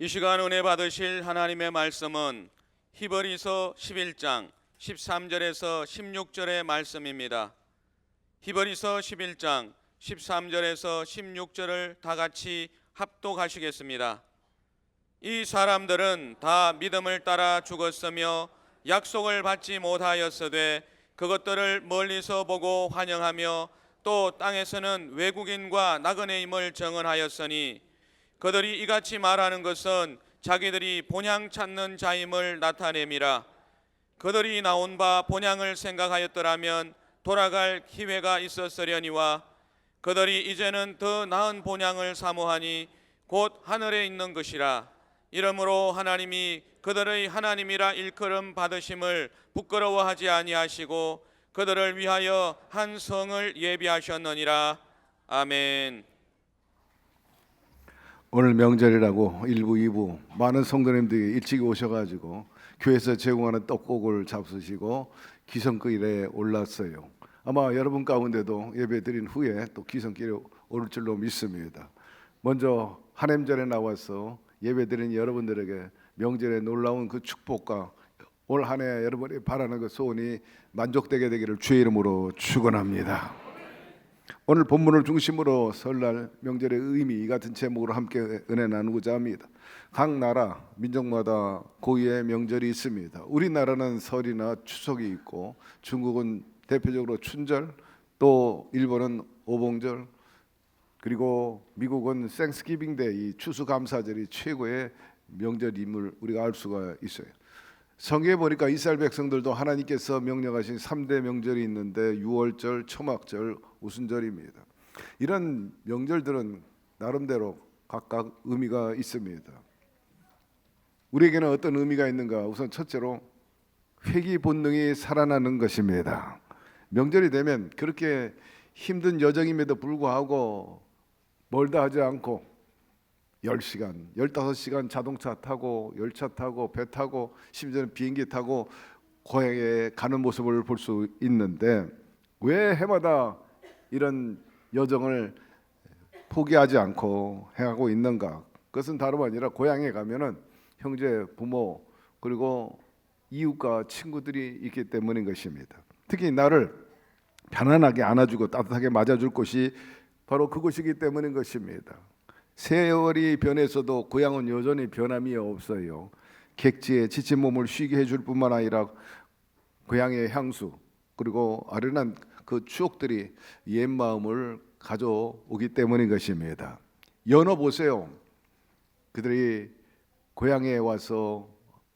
이 시간 은혜 받으실 하나님의 말씀은 히브리서 11장 13절에서 16절의 말씀입니다. 히브리서 11장 13절에서 16절을 다 같이 합독하시겠습니다. 이 사람들은 다 믿음을 따라 죽었으며 약속을 받지 못하였으되 그것들을 멀리서 보고 환영하며 또 땅에서는 외국인과 나그네임을 정언하였으니 그들이 이같이 말하는 것은 자기들이 본향 찾는 자임을 나타냄이라. 그들이 나온 바 본향을 생각하였더라면 돌아갈 기회가 있었으려니와 그들이 이제는 더 나은 본향을 사모하니 곧 하늘에 있는 것이라. 이러므로 하나님이 그들의 하나님이라 일컬음 받으심을 부끄러워하지 아니하시고 그들을 위하여 한 성을 예비하셨느니라. 아멘. 오늘 명절이라고 1부, 2부 많은 성도님들이 일찍 오셔가지고 교회에서 제공하는 떡국을 잡수시고 기성길에 올랐어요. 아마 여러분 가운데도 예배드린 후에 또 기성길에 오를 줄로 믿습니다. 먼저 한엠절에 나와서 예배드린 여러분들에게 명절의 놀라운 그 축복과 올 한 해 여러분이 바라는 그 소원이 만족되게 되기를 주의 이름으로 축원합니다. 오늘 본문을 중심으로 설날 명절의 의미 이 같은 제목으로 함께 은혜 나누고자 합니다. 각 나라 민족마다 고유의 명절이 있습니다. 우리나라는 설이나 추석이 있고 중국은 대표적으로 춘절, 또 일본은 오봉절, 그리고 미국은 땡스기빙 데이 추수감사절이 최고의 명절임을 우리가 알 수가 있어요. 성경에 보니까 이스라엘 백성들도 하나님께서 명령하신 3대 명절이 있는데 유월절, 초막절, 우순절입니다. 이런 명절들은 나름대로 각각 의미가 있습니다. 우리에게는 어떤 의미가 있는가? 우선 첫째로 회귀 본능이 살아나는 것입니다. 명절이 되면 그렇게 힘든 여정임에도 불구하고 멀다 하지 않고 10시간, 15시간 자동차 타고 열차 타고 배 타고 심지어는 비행기 타고 고향에 가는 모습을 볼 수 있는데 왜 해마다 이런 여정을 포기하지 않고 행하고 있는가? 그것은 다름 아니라 고향에 가면은 형제, 부모 그리고 이웃과 친구들이 있기 때문인 것입니다. 특히 나를 편안하게 안아주고 따뜻하게 맞아줄 곳이 바로 그곳이기 때문인 것입니다. 세월이 변해서도 고향은 여전히 변함이 없어요. 객지에 지친 몸을 쉬게 해줄 뿐만 아니라 고향의 향수 그리고 아련한 그 추억들이 옛 마음을 가져오기 때문인 것입니다. 연어 보세요. 그들이 고향에 와서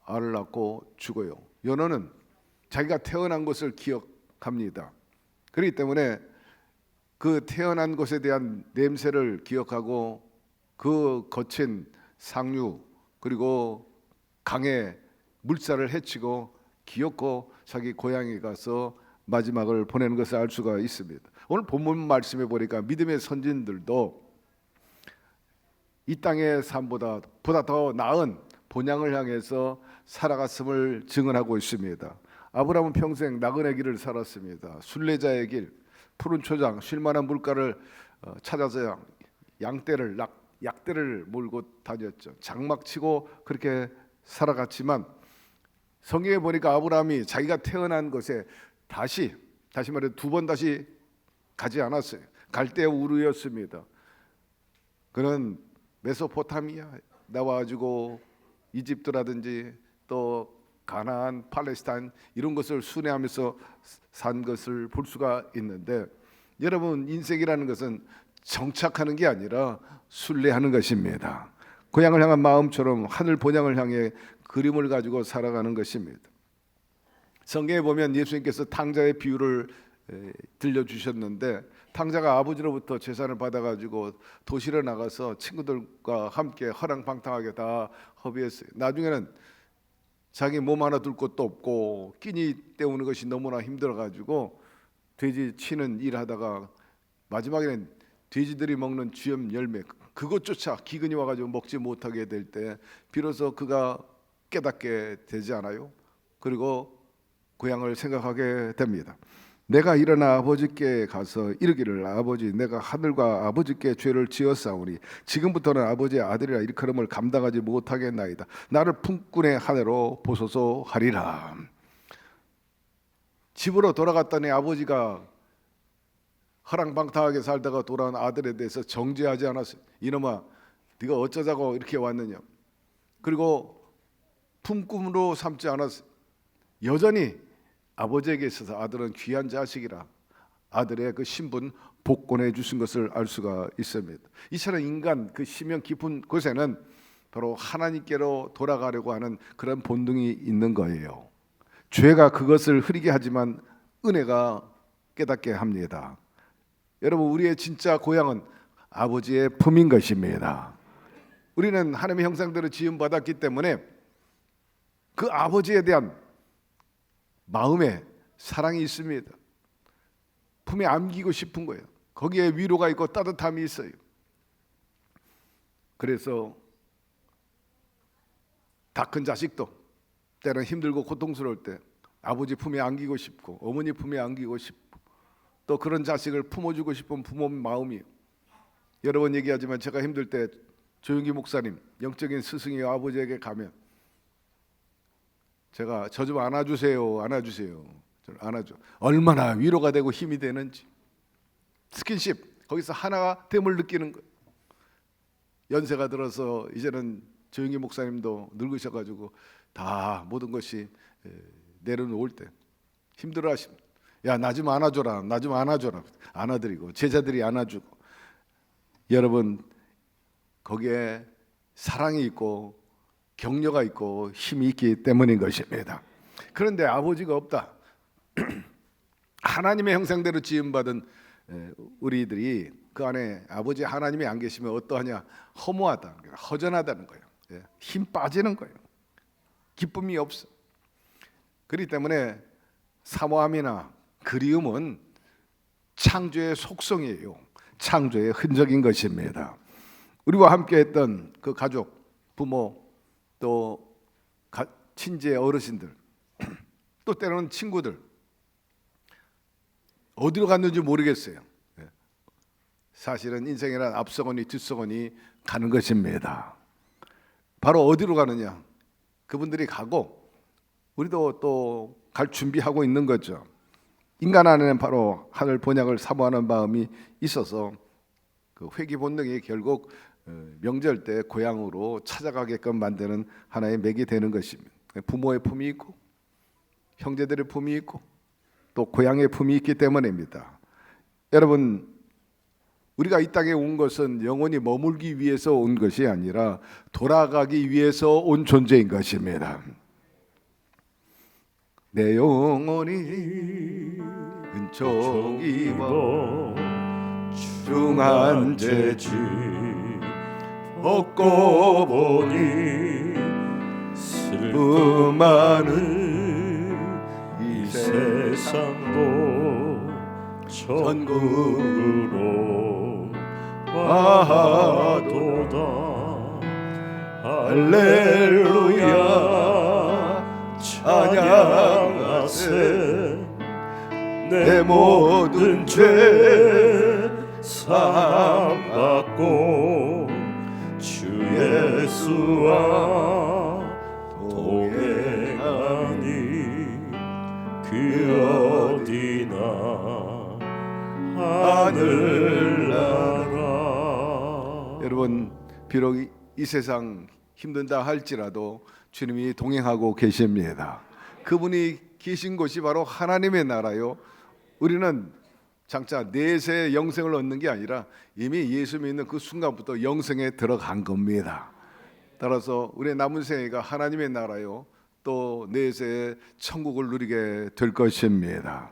알을 낳고 죽어요. 연어는 자기가 태어난 것을 기억합니다. 그렇기 때문에 그 태어난 곳에 대한 냄새를 기억하고 그 거친 상류 그리고 강의 물살을 헤치고 기어코 자기 고향에 가서 마지막을 보내는 것을 알 수가 있습니다. 오늘 본문 말씀에 보니까 믿음의 선진들도 이 땅의 삶보다 더 나은 본향을 향해서 살아갔음을 증언하고 있습니다. 아브라함은 평생 나그네 길을 살았습니다. 순례자의 길, 푸른 초장, 쉴만한 물가를 찾아서 약대를 몰고 다녔죠. 장막치고 그렇게 살아갔지만 성경에 보니까 아브라함이 자기가 태어난 곳에 다시 말해 두 번 다시 가지 않았어요. 갈대 우르였습니다. 그는 메소포타미아 나와가지고 이집트라든지 또 가나안, 팔레스타인 이런 것을 순회하면서 산 것을 볼 수가 있는데 여러분 인생이라는 것은 정착하는 게 아니라 순례하는 것입니다. 고향을 향한 마음처럼 하늘 본향을 향해 그림을 가지고 살아가는 것입니다. 성경에 보면 예수님께서 탕자의 비유를 들려주셨는데 탕자가 아버지로부터 재산을 받아가지고 도시로 나가서 친구들과 함께 허랑방탕하게 다 허비했어요. 나중에는 자기 몸 하나 둘 곳도 없고 끼니 때우는 것이 너무나 힘들어가지고 돼지 치는 일 하다가 마지막에는 돼지들이 먹는 쥐염 열매 그것조차 기근이 와가지고 먹지 못하게 될 때 비로소 그가 깨닫게 되지 않아요? 그리고 고향을 생각하게 됩니다. 내가 일어나 아버지께 가서 이르기를 아버지 내가 하늘과 아버지께 죄를 지었사오니 지금부터는 아버지의 아들이라 일컬음을 감당하지 못하겠나이다. 나를 품꾼의 하늘로 보소서 하리라. 집으로 돌아갔더니 아버지가 허랑방탕하게 살다가 돌아온 아들에 대해서 정죄하지 않았어요. 이놈아 네가 어쩌자고 이렇게 왔느냐. 그리고 품꾼으로 삼지 않았어요. 여전히 아버지에게 있어서 아들은 귀한 자식이라 아들의 그 신분 복권해 주신 것을 알 수가 있습니다. 이처럼 인간 그 심령 깊은 곳에는 바로 하나님께로 돌아가려고 하는 그런 본능이 있는 거예요. 죄가 그것을 흐리게 하지만 은혜가 깨닫게 합니다. 여러분 우리의 진짜 고향은 아버지의 품인 것입니다. 우리는 하나님의 형상대로 지음받았기 때문에 그 아버지에 대한 마음에 사랑이 있습니다. 품에 안기고 싶은 거예요. 거기에 위로가 있고 따뜻함이 있어요. 그래서 다 큰 자식도 때는 힘들고 고통스러울 때 아버지 품에 안기고 싶고 어머니 품에 안기고 싶고 또 그런 자식을 품어주고 싶은 부모 마음이에요. 여러 번 얘기하지만 제가 힘들 때 조용기 목사님 영적인 스승이 아버지에게 가면 제가 저 좀 안아주세요. 저를 안아줘. 얼마나 위로가 되고 힘이 되는지. 스킨십 거기서 하나가 됨을 느끼는 거예요. 연세가 들어서 이제는 조용기 목사님도 늙으셔가지고 다 모든 것이 내려놓을 때 힘들어하십니다. 야, 나 좀 안아줘라. 안아드리고 제자들이 안아주고. 여러분 거기에 사랑이 있고 격려가 있고 힘이 있기 때문인 것입니다. 그런데 아버지가 없다. 하나님의 형상대로 지음받은 우리들이 그 안에 아버지 하나님이 안 계시면 어떠하냐? 허무하다, 허전하다는 거예요. 힘 빠지는 거예요. 기쁨이 없어. 그렇기 때문에 사모함이나 그리움은 창조의 속성이에요. 창조의 흔적인 것입니다. 우리와 함께했던 그 가족, 부모, 또 친지의 어르신들, 또 때로는 친구들 어디로 갔는지 모르겠어요. 사실은 인생이란 앞서거니 뒷서거니 가는 것입니다. 바로 어디로 가느냐? 그분들이 가고 우리도 또 갈 준비하고 있는 거죠. 인간 안에는 바로 하늘 본향을 사모하는 마음이 있어서 그 회귀 본능이 결국 명절 때 고향으로 찾아가게끔 만드는 하나의 맥이 되는 것입니다. 부모의 품이 있고 형제들의 품이 있고 또 고향의 품이 있기 때문입니다. 여러분 우리가 이 땅에 온 것은 영원히 머물기 위해서 온 것이 아니라 돌아가기 위해서 온 존재인 것입니다. 내 영혼이 은총 입어 중한 죄지 얻고 보니 슬픔 많은 이 세상도 천국으로 와도다. 할렐루야 찬양하세. 내 모든 죄 사함 받고 주 예수와 동행하니 그 어디나 하늘나라. 여러분 비록 이 세상 힘든다 할지라도 주님이 동행하고 계십니다. 그분이 계신 곳이 바로 하나님의 나라요. 우리는 장차 내세 영생을 얻는 게 아니라 이미 예수 믿는 그 순간부터 영생에 들어간 겁니다. 따라서 우리의 남은 생애가 하나님의 나라요 또 내세 천국을 누리게 될 것입니다.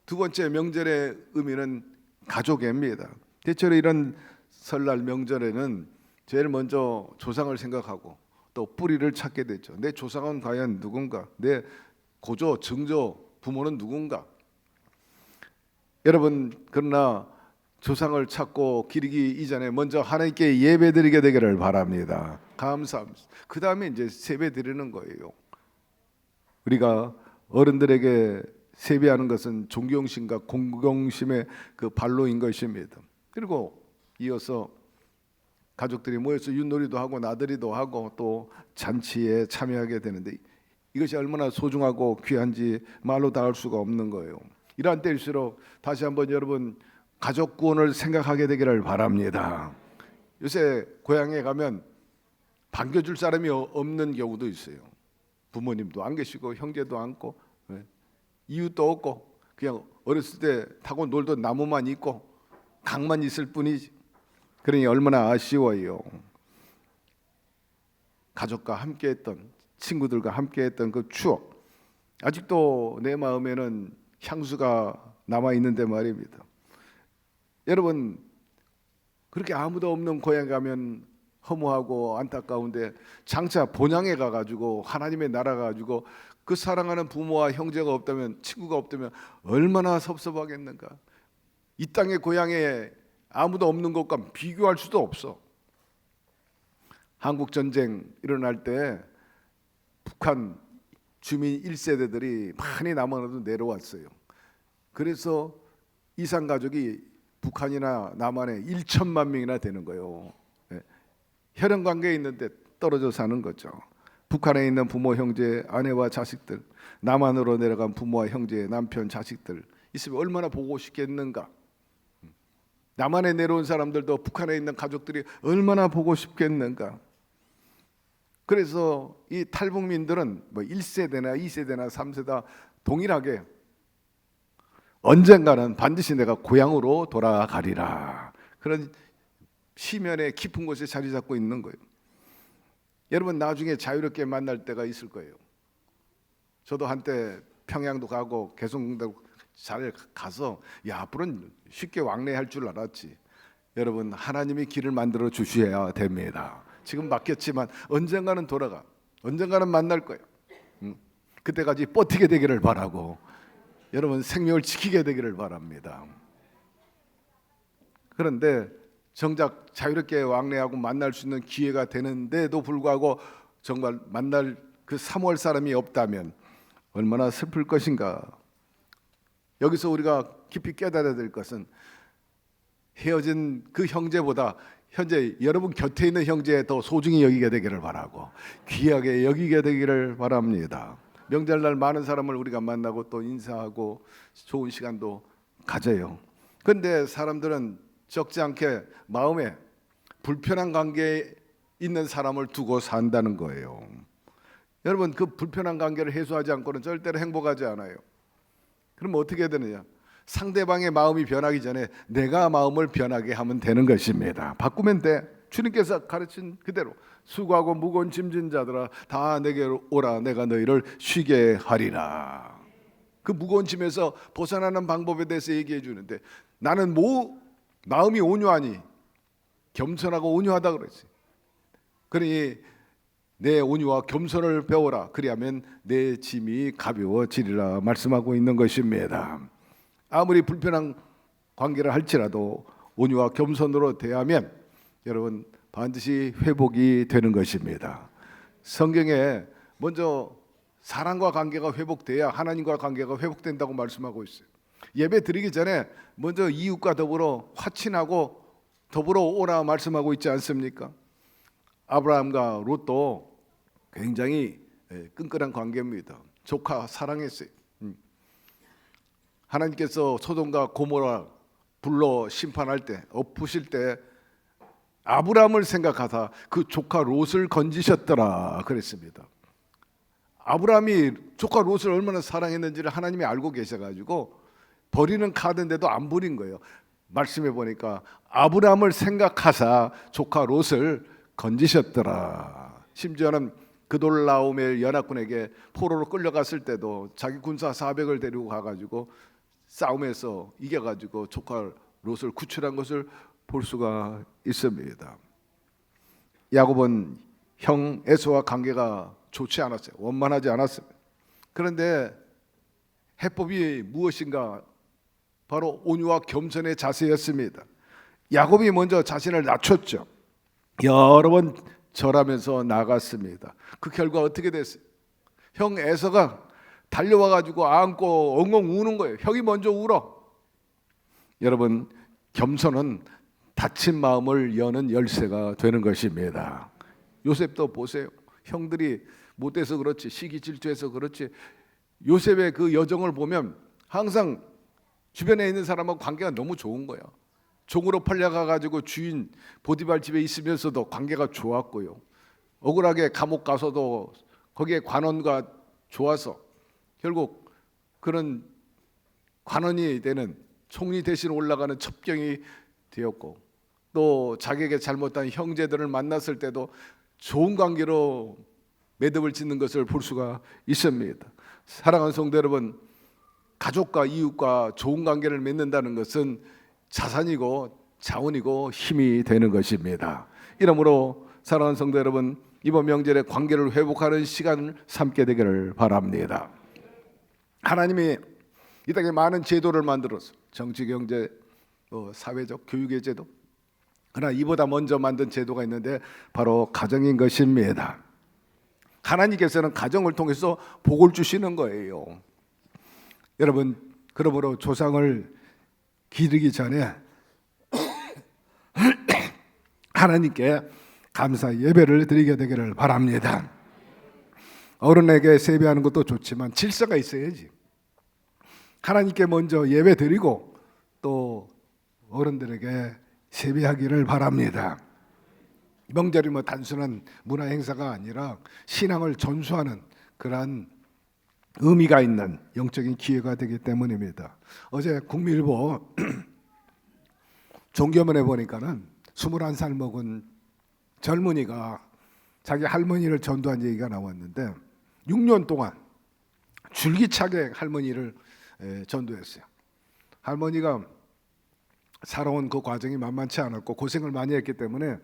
두 번째 명절의 의미는 가족입니다. 대체로 이런 설날 명절에는 제일 먼저 조상을 생각하고 또 뿌리를 찾게 되죠. 내 조상은 과연 누군가? 내 고조, 증조, 부모는 누군가? 여러분 그러나 조상을 찾고 기리기 이전에 먼저 하나님께 예배드리게 되기를 바랍니다. 감사합니다. 그 다음에 이제 세배 드리는 거예요. 우리가 어른들에게 세배하는 것은 존경심과 공경심의 그 발로인 것입니다. 그리고 이어서 가족들이 모여서 윷놀이도 하고 나들이도 하고 또 잔치에 참여하게 되는데 이것이 얼마나 소중하고 귀한지 말로 다 할 수가 없는 거예요. 이러한 때일수록 다시 한번 여러분 가족 구원을 생각하게 되기를 바랍니다. 요새 고향에 가면 반겨줄 사람이 없는 경우도 있어요. 부모님도 안 계시고 형제도 않고 이웃도 없고 그냥 어렸을 때 타고 놀던 나무만 있고 강만 있을 뿐이지. 그러니 얼마나 아쉬워요. 가족과 함께했던 친구들과 함께했던 그 추억 아직도 내 마음에는 향수가 남아 있는데 말입니다. 여러분 그렇게 아무도 없는 고향에 가면 허무하고 안타까운데 장차 본향에 가가지고 하나님의 나라 가지고 그 사랑하는 부모와 형제가 없다면 친구가 없다면 얼마나 섭섭하겠는가. 이 땅의 고향에 아무도 없는 것과 비교할 수도 없어. 한국 전쟁 일어날 때 북한 주민 1세대들이 많이 남한으로 내려왔어요. 그래서 이산 가족이 북한이나 남한에 1천만 명이나 되는 거예요. 혈연 관계에 있는데 떨어져 사는 거죠. 북한에 있는 부모, 형제, 아내와 자식들, 남한으로 내려간 부모와 형제, 남편, 자식들 있으면 얼마나 보고 싶겠는가. 남한에 내려온 사람들도 북한에 있는 가족들이 얼마나 보고 싶겠는가. 그래서 이 탈북민들은 뭐 1세대나 2세대나 3세대 동일하게 언젠가는 반드시 내가 고향으로 돌아가리라. 그런 시면의 깊은 곳에 자리 잡고 있는 거예요. 여러분 나중에 자유롭게 만날 때가 있을 거예요. 저도 한때 평양도 가고 개성공단도 잘 가서 앞으로는 쉽게 왕래할 줄 알았지. 여러분 하나님이 길을 만들어 주셔야 됩니다. 지금 막혔지만 언젠가는 돌아가. 언젠가는 만날 거예요. 그때까지 버티게 되기를 바라고 여러분 생명을 지키게 되기를 바랍니다. 그런데 정작 자유롭게 왕래하고 만날 수 있는 기회가 되는데도 불구하고 정말 만날 그 3월 사람이 없다면 얼마나 슬플 것인가. 여기서 우리가 깊이 깨달아야 될 것은 헤어진 그 형제보다 현재 여러분 곁에 있는 형제에 더 소중히 여기게 되기를 바라고 귀하게 여기게 되기를 바랍니다. 명절날 많은 사람을 우리가 만나고 또 인사하고 좋은 시간도 가져요. 그런데 사람들은 적지 않게 마음에 불편한 관계에 있는 사람을 두고 산다는 거예요. 여러분 그 불편한 관계를 해소하지 않고는 절대로 행복하지 않아요. 그럼 어떻게 해야 되느냐? 상대방의 마음이 변하기 전에 내가 마음을 변하게 하면 되는 것입니다. 바꾸면 돼. 주님께서 가르친 그대로 수고하고 무거운 짐진 자들아 다 내게로 오라 내가 너희를 쉬게 하리라. 그 무거운 짐에서 벗어나는 방법에 대해서 얘기해 주는데 나는 마음이 온유하니 겸손하고 온유하다 그러지. 그러니 내 온유와 겸손을 배워라. 그리하면 내 짐이 가벼워지리라 말씀하고 있는 것입니다. 아무리 불편한 관계를 할지라도 온유와 겸손으로 대하면 여러분 반드시 회복이 되는 것입니다. 성경에 먼저 사랑과 관계가 회복돼야 하나님과 관계가 회복된다고 말씀하고 있어요. 예배 드리기 전에 먼저 이웃과 더불어 화친하고 더불어 오라 말씀하고 있지 않습니까? 아브라함과 롯도 굉장히 끈끈한 관계입니다. 조카 사랑했어요. 하나님께서 소돔과 고모라 불러 심판할 때 엎으실 때 아브라함을 생각하사 그 조카 롯을 건지셨더라 그랬습니다. 아브라함이 조카 롯을 얼마나 사랑했는지를 하나님이 알고 계셔가지고 버리는 카드인데도 안 버린 거예요. 말씀해 보니까 아브라함을 생각하사 조카 롯을 건지셨더라. 심지어는 그돌라오멜 연합군에게 포로로 끌려갔을 때도 자기 군사 400을 데리고 가가지고 싸움에서 이겨가지고 조카 롯을 구출한 것을 볼 수가 있습니다. 야곱은 형 에서와 관계가 좋지 않았어요. 원만하지 않았습니다. 그런데 해법이 무엇인가? 바로 온유와 겸손의 자세였습니다. 야곱이 먼저 자신을 낮췄죠. 여러 번 절하면서 나갔습니다. 그 결과 어떻게 됐어요? 형 에서가 달려와가지고 안고 엉엉 우는 거예요. 형이 먼저 울어. 여러분, 겸손은 닫힌 마음을 여는 열쇠가 되는 것입니다. 요셉도 보세요. 형들이 못돼서 그렇지, 시기 질투해서 그렇지, 요셉의 그 여정을 보면 항상 주변에 있는 사람하고 관계가 너무 좋은 거야. 종으로 팔려가가지고 주인 보디발 집에 있으면서도 관계가 좋았고요. 억울하게 감옥 가서도 거기에 관원과 좋아서 결국 그런 관원이 되는, 총리 대신 올라가는 첩경이 되었고, 또 자기에게 잘못한 형제들을 만났을 때도 좋은 관계로 매듭을 짓는 것을 볼 수가 있습니다. 사랑하는 성도 여러분, 가족과 이웃과 좋은 관계를 맺는다는 것은 자산이고 자원이고 힘이 되는 것입니다. 이러므로 사랑하는 성도 여러분, 이번 명절에 관계를 회복하는 시간을 삼게 되기를 바랍니다. 하나님이 이 땅에 많은 제도를 만들어서 정치, 경제, 사회적, 교육의 제도, 그러나 이보다 먼저 만든 제도가 있는데 바로 가정인 것입니다. 하나님께서는 가정을 통해서 복을 주시는 거예요. 여러분, 그러므로 조상을 기르기 전에 하나님께 감사 예배를 드리게 되기를 바랍니다. 어른에게 세배하는 것도 좋지만 질서가 있어야지. 하나님께 먼저 예배 드리고 또 어른들에게 세배하기를 바랍니다. 명절이 뭐 단순한 문화 행사가 아니라 신앙을 전수하는 그러한 의미가 있는 영적인 기회가 되기 때문입니다. 어제 국민일보 종교면에 보니까는 21살 먹은 젊은이가 자기 할머니를 전도한 얘기가 나왔는데 6년 동안 줄기차게 할머니를 전도했어요. 할머니가 살아온 그 과정이 만만치 않았고 고생을 많이 했기 때문에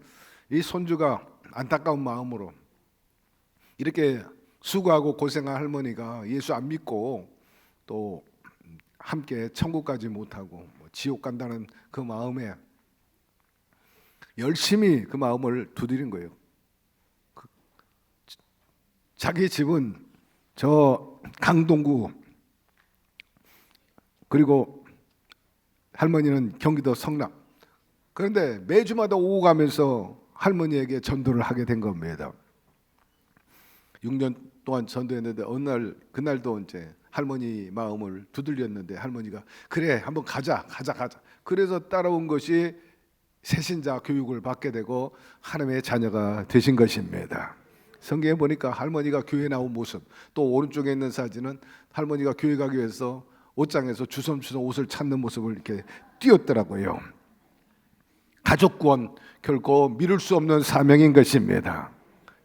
이 손주가 안타까운 마음으로, 이렇게 수고하고 고생한 할머니가 예수 안 믿고 또 함께 천국 가지 못하고 지옥 간다는 그 마음에 열심히 그 마음을 두드린 거예요. 자기 집은 저 강동구, 그리고 할머니는 경기도 성남. 그런데 매주마다 오고 가면서 할머니에게 전도를 하게 된 겁니다. 6년 동안 전도했는데 어느 날, 그날도 이제 할머니 마음을 두들렸는데 할머니가 그래 한번 가자. 그래서 따라온 것이 새신자 교육을 받게 되고 하나님의 자녀가 되신 것입니다. 성경에 보니까 할머니가 교회 나온 모습, 또 오른쪽에 있는 사진은 할머니가 교회 가기 위해서 옷장에서 주섬주섬 옷을 찾는 모습을 이렇게 띄웠더라고요. 가족 구원 결코 미룰 수 없는 사명인 것입니다.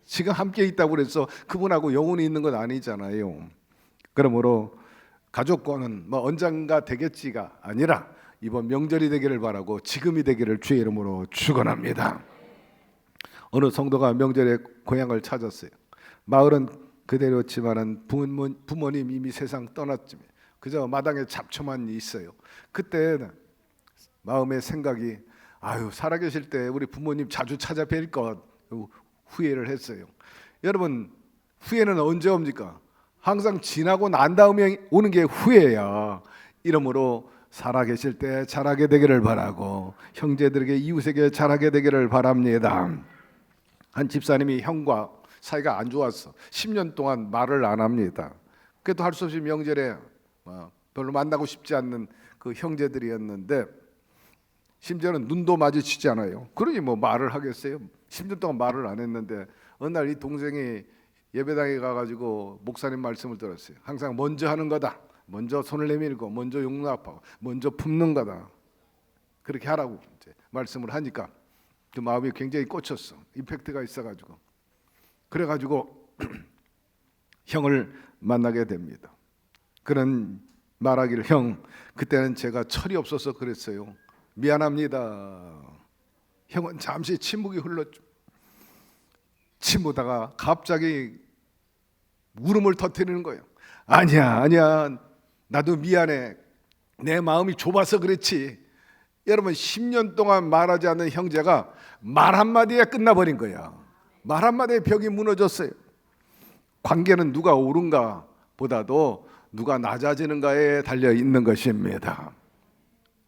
지금 함께 있다고 해서 그분하고 영원히 있는 건 아니잖아요. 그러므로 가족 구원은 뭐 언젠가 되겠지가 아니라 이번 명절이 되기를 바라고 지금이 되기를 주의 이름으로 축원합니다. 어느 성도가 명절에 고향을 찾았어요. 마을은 그대로였지만은 부모님 이미 세상 떠났지만 그저 마당에 잡초만 있어요. 그때 마음의 생각이, 아유 살아계실 때 우리 부모님 자주 찾아뵐 것, 후회를 했어요. 여러분, 후회는 언제 옵니까? 항상 지나고 난 다음에 오는 게 후회야. 이러므로 살아계실 때 잘하게 되기를 바라고 형제들에게, 이웃에게 잘하게 되기를 바랍니다. 한 집사님이 형과 사이가 안 좋았어. 10년 동안 말을 안 합니다. 그래도 할 수 없이 명절에 별로 만나고 싶지 않는 그 형제들이었는데 심지어는 눈도 마주치지 않아요. 그러니 뭐 말을 하겠어요? 10년 동안 말을 안 했는데 어느 날 이 동생이 예배당에 가가지고 목사님 말씀을 들었어요. 항상 먼저 하는 거다. 먼저 손을 내밀고 먼저 용납하고 먼저 품는 거다. 그렇게 하라고 이제 말씀을 하니까 그 마음이 굉장히 꽂혔어. 임팩트가 있어가지고. 그래가지고 형을 만나게 됩니다. 그런 말하기를, 형 그때는 제가 철이 없어서 그랬어요. 미안합니다. 형은 잠시 침묵이 흘렀죠. 침보다가 갑자기 울음을 터뜨리는 거예요. 아니야 나도 미안해. 내 마음이 좁아서 그렇지. 여러분, 10년 동안 말하지 않는 형제가 말 한마디에 끝나버린 거야. 말 한마디에 벽이 무너졌어요. 관계는 누가 옳은가 보다도 누가 낮아지는가에 달려 있는 것입니다.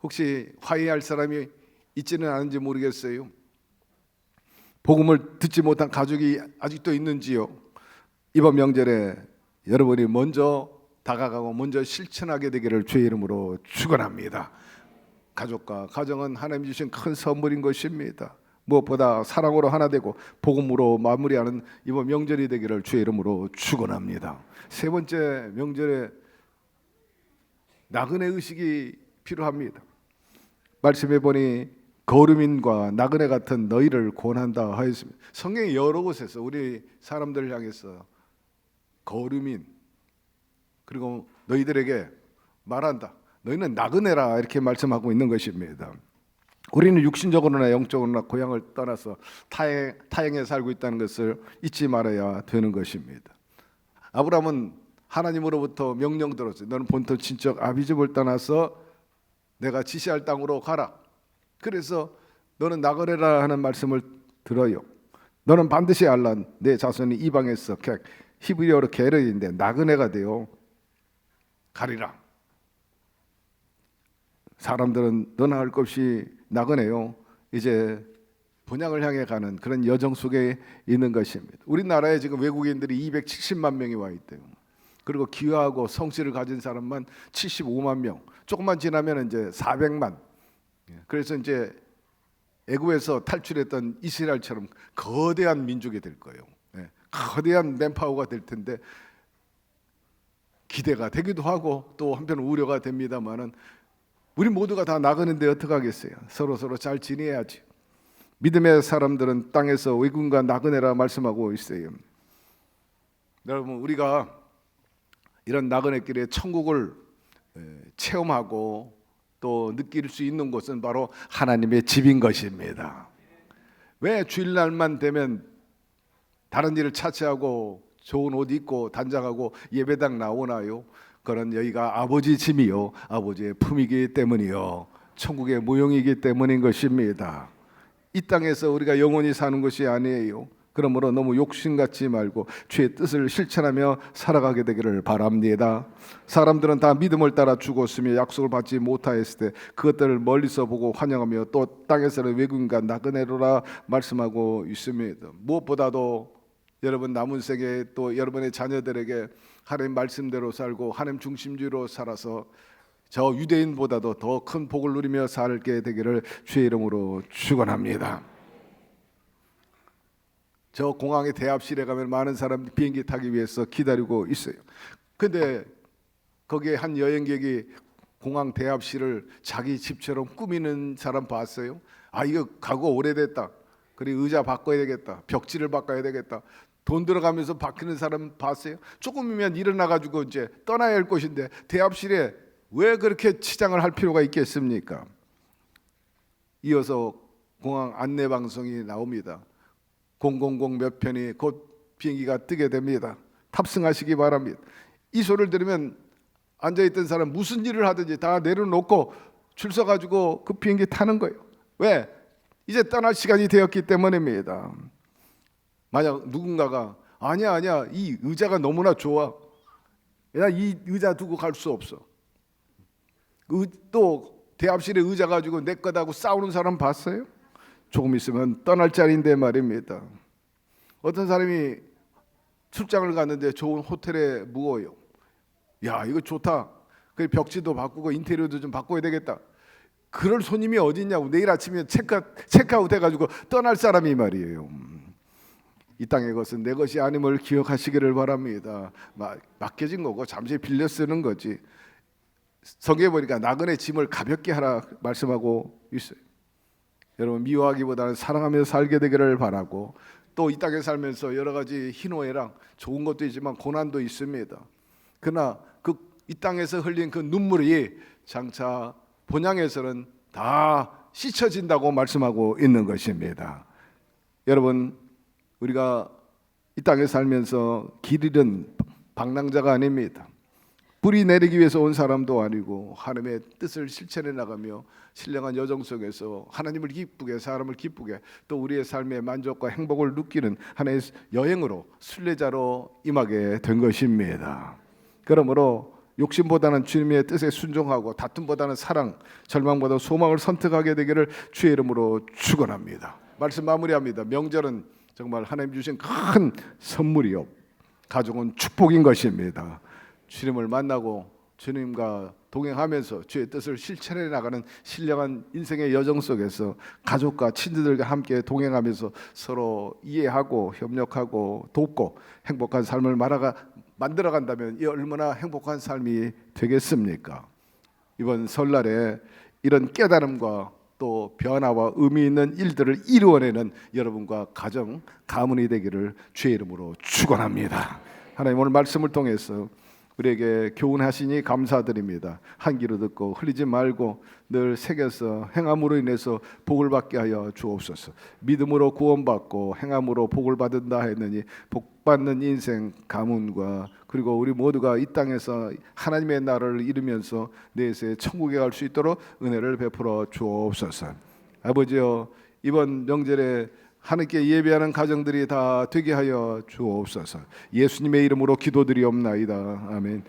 혹시 화해할 사람이 있지는 않은지 모르겠어요. 복음을 듣지 못한 가족이 아직도 있는지요? 이번 명절에 여러분이 먼저 다가가고 먼저 실천하게 되기를 주의 이름으로 축원합니다. 가족과 가정은 하나님 주신 큰 선물인 것입니다. 무엇보다 사랑으로 하나 되고 복음으로 마무리하는 이번 명절이 되기를 주의 이름으로 축원합니다. 세 번째 명절에 나그네 의식이 필요합니다. 말씀해 보니 거류민과 나그네 같은 너희를 권한다 하였습니다. 성경의 여러 곳에서 우리 사람들을 향해서 거류민 그리고 너희들에게 말한다. 너희는 나그네라 이렇게 말씀하고 있는 것입니다. 우리는 육신적으로나 영적으로나 고향을 떠나서 타행에 살고 있다는 것을 잊지 말아야 되는 것입니다. 아브라함은 하나님으로부터 명령 들었어요. 너는 본토 친척 아비집을 떠나서 내가 지시할 땅으로 가라. 그래서 너는 나그네라 하는 말씀을 들어요. 너는 반드시 알라. 내 자손이 이방에서 히브리어로 게르인데 나그네가 되어 가리라. 사람들은 너나 할 것 없이 나그네요. 이제 본향을 향해 가는 그런 여정 속에 있는 것입니다. 우리나라에 지금 외국인들이 270만 명이 와 있대요. 그리고 귀화하고 성씨를 가진 사람만 75만 명. 조금만 지나면 이제 400만. 그래서 이제 애굽에서 탈출했던 이스라엘처럼 거대한 민족이 될 거예요. 거대한 맨파워가 될 텐데 기대가 되기도 하고 또 한편 우려가 됩니다만은 우리 모두가 다 나가는데 어떡하겠어요? 서로 잘 지내야지. 믿음의 사람들은 땅에서 외국인과 나그네라 말씀하고 있어요. 여러분 우리가 이런 나그네길의 천국을 체험하고 또 느낄 수 있는 곳은 바로 하나님의 집인 것입니다. 왜 주일날만 되면 다른 일을 차치하고 좋은 옷 입고 단장하고 예배당 나오나요? 그런 여기가 아버지 짐이요 아버지의 품이기 때문이요 천국의 모형이기 때문인 것입니다. 이 땅에서 우리가 영원히 사는 것이 아니에요. 그러므로 너무 욕심 갖지 말고 주의 뜻을 실천하며 살아가게 되기를 바랍니다. 사람들은 다 믿음을 따라 죽었으며 약속을 받지 못하였을 때 그것들을 멀리서 보고 환영하며 또 땅에서는 외국인과 나그네로라 말씀하고 있습니다. 무엇보다도 여러분 남은 생에 또 여러분의 자녀들에게 하나님 말씀대로 살고 하나님 중심주의로 살아서 저 유대인보다도 더 큰 복을 누리며 살게 되기를 주의 이름으로 축원합니다. 저 공항의 대합실에 가면 많은 사람들이 비행기 타기 위해서 기다리고 있어요. 근데 거기에 한 여행객이 공항 대합실을 자기 집처럼 꾸미는 사람 봤어요? 아 이거 가고 오래됐다. 그리고 의자 바꿔야 되겠다. 벽지를 바꿔야 되겠다. 돈 들어가면서 바뀌는 사람 봤어요? 조금이면 일어나가지고 이제 떠나야 할 곳인데 대합실에 왜 그렇게 치장을 할 필요가 있겠습니까? 이어서 공항 안내 방송이 나옵니다. 000 몇 편이 곧 비행기가 뜨게 됩니다. 탑승하시기 바랍니다. 이 소리를 들으면 앉아있던 사람 무슨 일을 하든지 다 내려놓고 줄 서가지고 그 비행기 타는 거예요. 왜? 이제 떠날 시간이 되었기 때문입니다. 만약 누군가가 아니야 이 의자가 너무나 좋아. 나 이 의자 두고 갈 수 없어. 또 대합실에 의자 가지고 내 거다고 싸우는 사람 봤어요? 조금 있으면 떠날 자리인데 말입니다. 어떤 사람이 출장을 갔는데 좋은 호텔에 묵어요. 야 이거 좋다. 그 벽지도 바꾸고 인테리어도 좀 바꿔야 되겠다. 그럴 손님이 어디 있냐고 내일 아침에 체크아웃 해가지고 떠날 사람이 말이에요. 이 땅의 것은 내 것이 아님을 기억하시기를 바랍니다. 맡겨진 거고 잠시 빌려 쓰는 거지. 성경에 보니까 나그네 짐을 가볍게 하라 말씀하고 있어요. 여러분 미워하기보다는 사랑하며 살게 되기를 바라고 또 이 땅에 살면서 여러 가지 희노애락 좋은 것도 있지만 고난도 있습니다. 그러나 이 땅에서 흘린 그 눈물이 장차 본향에서는 다 씻어진다고 말씀하고 있는 것입니다. 여러분 우리가 이 땅에 살면서 길 잃은 방랑자가 아닙니다. 뿌리 내리기 위해서 온 사람도 아니고 하나님의 뜻을 실천해 나가며 신령한 여정 속에서 하나님을 기쁘게 사람을 기쁘게 또 우리의 삶의 만족과 행복을 느끼는 하나의 여행으로 순례자로 임하게 된 것입니다. 그러므로 욕심보다는 주님의 뜻에 순종하고 다툼보다는 사랑, 절망보다 소망을 선택하게 되기를 주의 이름으로 축원합니다. 말씀 마무리합니다. 명절은 정말 하나님 주신 큰 선물이요, 가족은 축복인 것입니다. 주님을 만나고 주님과 동행하면서 주의 뜻을 실천해 나가는 신령한 인생의 여정 속에서 가족과 친구들과 함께 동행하면서 서로 이해하고 협력하고 돕고 행복한 삶을 만들어간다면 이 얼마나 행복한 삶이 되겠습니까? 이번 설날에 이런 깨달음과 또 변화와 의미 있는 일들을 이루어내는 여러분과 가정, 가문이 되기를 주의 이름으로 축원합니다. 하나님 오늘 말씀을 통해서 우리에게 교훈하시니 감사드립니다. 한 귀로 듣고 흘리지 말고 늘 새겨서 행함으로 인해서 복을 받게 하여 주옵소서. 믿음으로 구원받고 행함으로 복을 받는다 했느니 복받는 인생 가문과 그리고 우리 모두가 이 땅에서 하나님의 나라를 이루면서 내세 천국에 갈 수 있도록 은혜를 베풀어 주옵소서. 아버지여, 이번 명절에 하나님께 예배하는 가정들이 다 되게 하여 주옵소서. 예수님의 이름으로 기도드리옵나이다. 아멘.